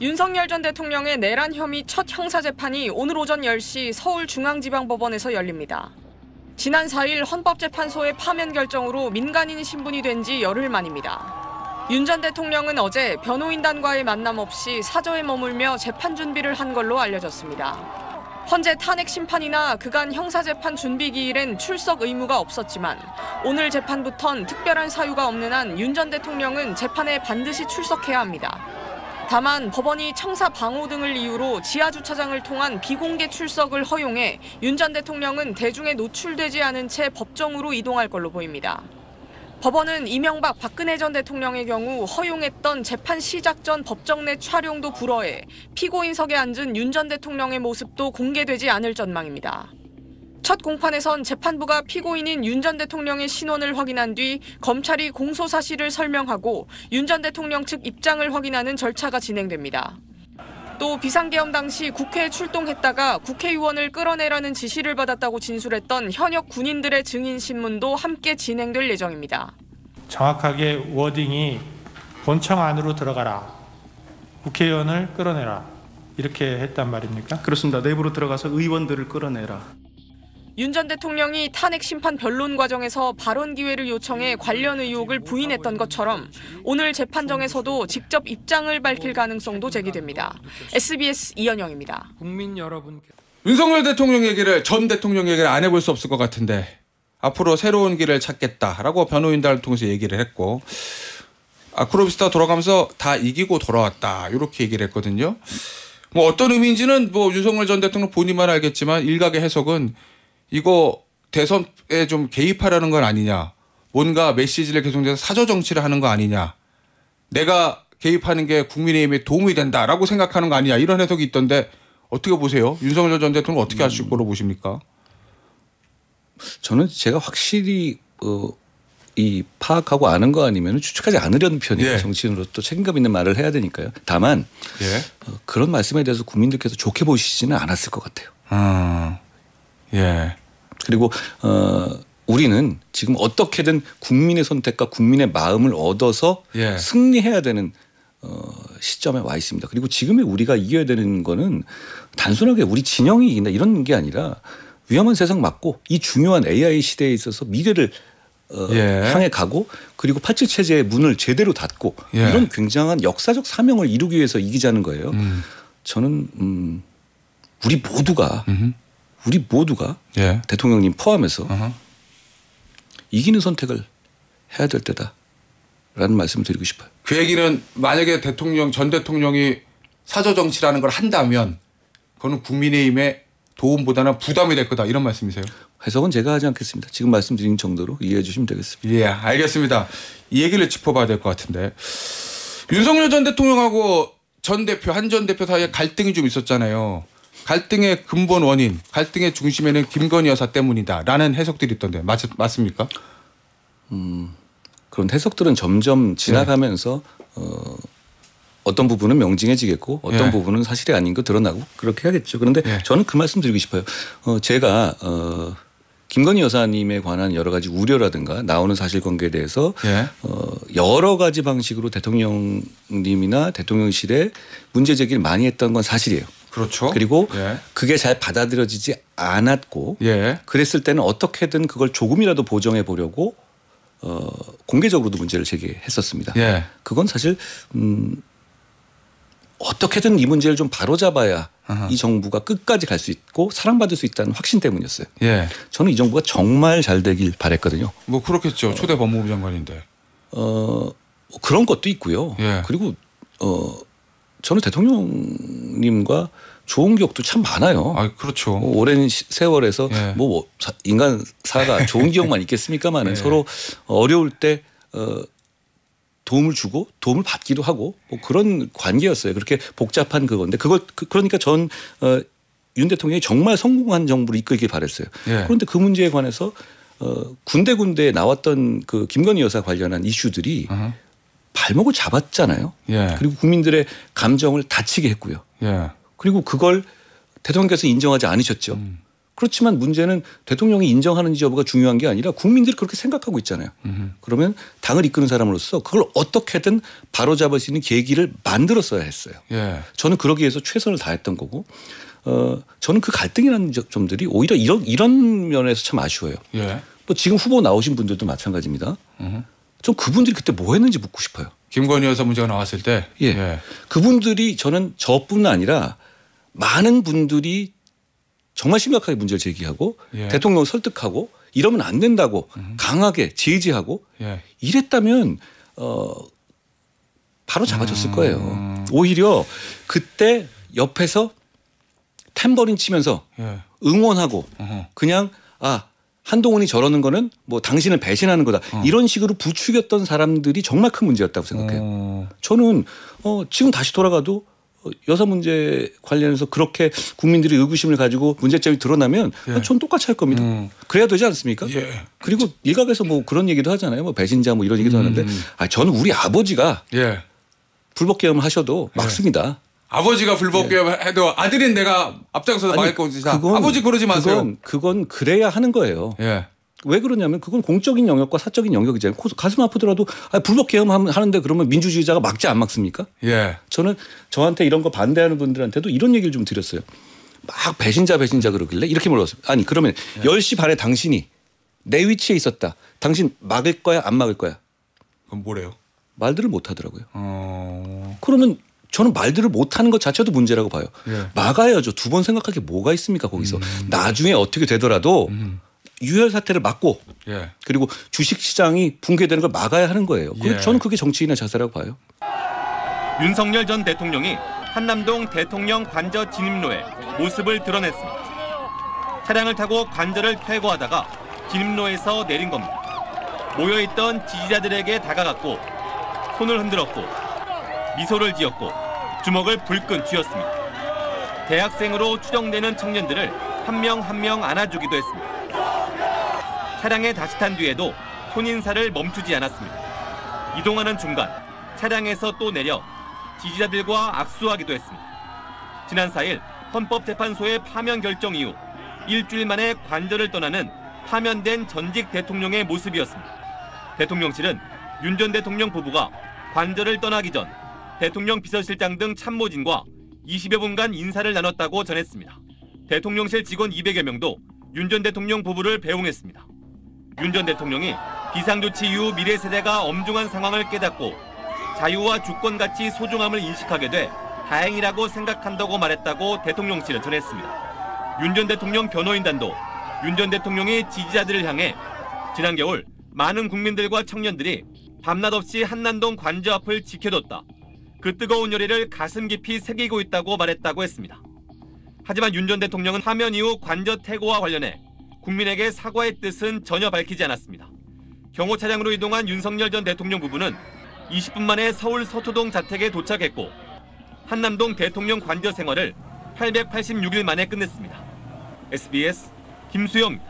윤석열 전 대통령의 내란 혐의 첫 형사재판이 오늘 오전 10시 서울중앙지방법원에서 열립니다. 지난 4일 헌법재판소의 파면 결정으로 민간인 신분이 된 지 열흘 만입니다. 윤 전 대통령은 어제 변호인단과의 만남 없이 사저에 머물며 재판 준비를 한 걸로 알려졌습니다. 헌재 탄핵 심판이나 그간 형사재판 준비 기일엔 출석 의무가 없었지만 오늘 재판부턴 특별한 사유가 없는 한 윤 전 대통령은 재판에 반드시 출석해야 합니다. 다만 법원이 청사 방호 등을 이유로 지하주차장을 통한 비공개 출석을 허용해 윤 전 대통령은 대중에 노출되지 않은 채 법정으로 이동할 걸로 보입니다. 법원은 이명박 박근혜 전 대통령의 경우 허용했던 재판 시작 전 법정 내 촬영도 불허해 피고인석에 앉은 윤 전 대통령의 모습도 공개되지 않을 전망입니다. 첫 공판에선 재판부가 피고인인 윤 전 대통령의 신원을 확인한 뒤 검찰이 공소 사실을 설명하고 윤 전 대통령 측 입장을 확인하는 절차가 진행됩니다. 또 비상계엄 당시 국회에 출동했다가 국회의원을 끌어내라는 지시를 받았다고 진술했던 현역 군인들의 증인 신문도 함께 진행될 예정입니다. 정확하게 워딩이 본청 안으로 들어가라. 국회의원을 끌어내라. 이렇게 했단 말입니까? 그렇습니다. 내부로 들어가서 의원들을 끌어내라. 윤 전 대통령이 탄핵 심판 변론 과정에서 발언 기회를 요청해 관련 의혹을 부인했던 것처럼 오늘 재판정에서도 직접 입장을 밝힐 가능성도 제기됩니다. SBS 이현영입니다. 국민 여러분께 윤석열 대통령 얘기를 전 대통령 얘기를 안 해볼 수 없을 것 같은데 앞으로 새로운 길을 찾겠다라고 변호인단을 통해서 얘기를 했고 아크로비스타 돌아가면서 다 이기고 돌아왔다 이렇게 얘기를 했거든요. 뭐 어떤 의미인지는 뭐 윤석열 전 대통령 본인만 알겠지만 일각의 해석은 이거 대선에 좀 개입하려는 건 아니냐. 뭔가 메시지를 계속해서 사저 정치를 하는 거 아니냐. 내가 개입하는 게 국민의힘에 도움이 된다라고 생각하는 거 아니냐. 이런 해석이 있던데 어떻게 보세요? 윤석열 전 대통령 어떻게 하실 거로 보십니까? 저는 제가 확실히 이 파악하고 아는 거 아니면 추측하지 않으려는 편이에요. 예. 정치인으로 또 책임감 있는 말을 해야 되니까요. 다만 그런 말씀에 대해서 국민들께서 좋게 보시지는 않았을 것 같아요. 예. 그리고 우리는 지금 어떻게든 국민의 선택과 국민의 마음을 얻어서 승리해야 되는 시점에 와 있습니다. 그리고 지금의 우리가 이겨야 되는 거는 단순하게 우리 진영이 이긴다 이런 게 아니라 위험한 세상 맞고 이 중요한 AI 시대에 있어서 미래를 향해 가고 그리고 87 체제의 문을 제대로 닫고 이런 굉장한 역사적 사명을 이루기 위해서 이기자는 거예요. 저는 우리 모두가 대통령님 포함해서 이기는 선택을 해야 될 때다라는 말씀을 드리고 싶어요. 그 얘기는 만약에 전 대통령이 사저 정치라는 걸 한다면 그거는 국민의힘의 도움보다는 부담이 될 거다 이런 말씀이세요? 해석은 제가 하지 않겠습니다. 지금 말씀드린 정도로 이해해 주시면 되겠습니다. 예, 알겠습니다. 이 얘기를 짚어봐야 될 것 같은데 윤석열 전 대통령하고 한 전 대표 사이에 갈등이 좀 있었잖아요. 갈등의 근본 원인, 갈등의 중심에는 김건희 여사 때문이다라는 해석들이 있던데 맞습니까? 그런 해석들은 점점 지나가면서 어떤 부분은 명징해지겠고 어떤 부분은 사실이 아닌 거 드러나고 그렇게 해야겠죠. 그런데 저는 그 말씀 드리고 싶어요. 제가 김건희 여사님에 관한 여러 가지 우려라든가 나오는 사실관계에 대해서 여러 가지 방식으로 대통령님이나 대통령실에 문제 제기를 많이 했던 건 사실이에요. 그렇죠. 그리고 그게 잘 받아들여지지 않았고 그랬을 때는 어떻게든 그걸 조금이라도 보정해 보려고 공개적으로도 문제를 제기했었습니다. 그건 사실 어떻게든 이 문제를 좀 바로잡아야 이 정부가 끝까지 갈 수 있고 사랑받을 수 있다는 확신 때문이었어요. 저는 이 정부가 정말 잘 되길 바랬거든요. 뭐 그렇겠죠. 초대 법무부 장관인데. 그런 것도 있고요. 그리고 저는 대통령님과 좋은 기억도 참 많아요. 그렇죠. 오랜 세월에서 뭐 인간사가 좋은 기억만 있겠습니까만은 서로 어려울 때 도움을 주고 도움을 받기도 하고 뭐 그런 관계였어요. 그렇게 복잡한 그건데 그러니까 전 윤 대통령이 정말 성공한 정부를 이끌길 바랬어요. 그런데 그 문제에 관해서 군데군데 나왔던 그 김건희 여사 관련한 이슈들이 발목을 잡았잖아요. 그리고 국민들의 감정을 다치게 했고요. 그리고 그걸 대통령께서 인정하지 않으셨죠. 그렇지만 문제는 대통령이 인정하는지 여부가 중요한 게 아니라 국민들이 그렇게 생각하고 있잖아요. 그러면 당을 이끄는 사람으로서 그걸 어떻게든 바로잡을 수 있는 계기를 만들었어야 했어요. 예. 저는 그러기 위해서 최선을 다했던 거고 저는 그 갈등이라는 점들이 오히려 이런 면에서 참 아쉬워요. 예. 뭐 지금 후보 나오신 분들도 마찬가지입니다. 좀 그분들이 그때 뭐 했는지 묻고 싶어요. 김건희 여사 문제가 나왔을 때. 예. 예. 그분들이 저는 저뿐 아니라 많은 분들이 정말 심각하게 문제를 제기하고 예. 대통령을 설득하고 이러면 안 된다고 강하게 제지하고 예. 이랬다면 바로 잡아줬을 거예요. 오히려 그때 옆에서 탬버린 치면서 예. 응원하고 그냥 한동훈이 저러는 거는 뭐 당신을 배신하는 거다. 이런 식으로 부추겼던 사람들이 정말 큰 문제였다고 생각해요. 저는 지금 다시 돌아가도 여사 문제 관련해서 그렇게 국민들이 의구심을 가지고 문제점이 드러나면 예. 전 똑같이 할 겁니다. 그래야 되지 않습니까? 예. 그리고 일각에서 뭐 그런 얘기도 하잖아요. 뭐 배신자 뭐 이런 얘기도 하는데 저는 우리 아버지가 예. 불법 계엄을 하셔도 막습니다. 아버지가 불법 계엄해도 아들인 내가 앞장서서 막을 것이다. 아버지 그러지 마세요. 그건 그래야 하는 거예요. 예. 왜 그러냐면 그건 공적인 영역과 사적인 영역이잖아요. 가슴 아프더라도 불법 계엄 하는데 그러면 민주주의자가 막지 안 막습니까? 예. 저는 저한테 이런 거 반대하는 분들한테도 이런 얘기를 좀 드렸어요. 막 배신자 그러길래 이렇게 물었어요. 아니 그러면 10시 반에 당신이 내 위치에 있었다. 당신 막을 거야 안 막을 거야? 그럼 뭐래요? 말들을 못 하더라고요. 그러면 저는 말들을 못하는 것 자체도 문제라고 봐요. 예. 막아야죠. 두 번 생각할 게 뭐가 있습니까 거기서. 나중에 어떻게 되더라도 유혈 사태를 막고 예. 그리고 주식시장이 붕괴되는 걸 막아야 하는 거예요. 예. 저는 그게 정치인의 자세라고 봐요. 윤석열 전 대통령이 한남동 대통령 관저 진입로에 모습을 드러냈습니다. 차량을 타고 관저를 퇴거하다가 진입로에서 내린 겁니다. 모여있던 지지자들에게 다가갔고 손을 흔들었고 미소를 지었고 주먹을 불끈 쥐었습니다. 대학생으로 추정되는 청년들을 한 명 한 명 안아주기도 했습니다. 차량에 다시 탄 뒤에도 손인사를 멈추지 않았습니다. 이동하는 중간 차량에서 또 내려 지지자들과 악수하기도 했습니다. 지난 4일 헌법재판소의 파면 결정 이후 일주일 만에 관저를 떠나는 파면된 전직 대통령의 모습이었습니다. 대통령실은 윤 전 대통령 부부가 관저를 떠나기 전 대통령 비서실장 등 참모진과 20여 분간 인사를 나눴다고 전했습니다. 대통령실 직원 200여 명도 윤 전 대통령 부부를 배웅했습니다. 윤 전 대통령이 비상조치 이후 미래 세대가 엄중한 상황을 깨닫고 자유와 주권 가치 소중함을 인식하게 돼 다행이라고 생각한다고 말했다고 대통령실은 전했습니다. 윤 전 대통령 변호인단도 윤 전 대통령이 지지자들을 향해 지난 겨울 많은 국민들과 청년들이 밤낮 없이 한남동 관저 앞을 지켜뒀다. 그 뜨거운 열의를 가슴 깊이 새기고 있다고 말했다고 했습니다. 하지만 윤 전 대통령은 파면 이후 관저 퇴거와 관련해 국민에게 사과의 뜻은 전혀 밝히지 않았습니다. 경호 차량으로 이동한 윤석열 전 대통령 부부는 20분 만에 서울 서초동 자택에 도착했고 한남동 대통령 관저 생활을 886일 만에 끝냈습니다. SBS 김수영입니다.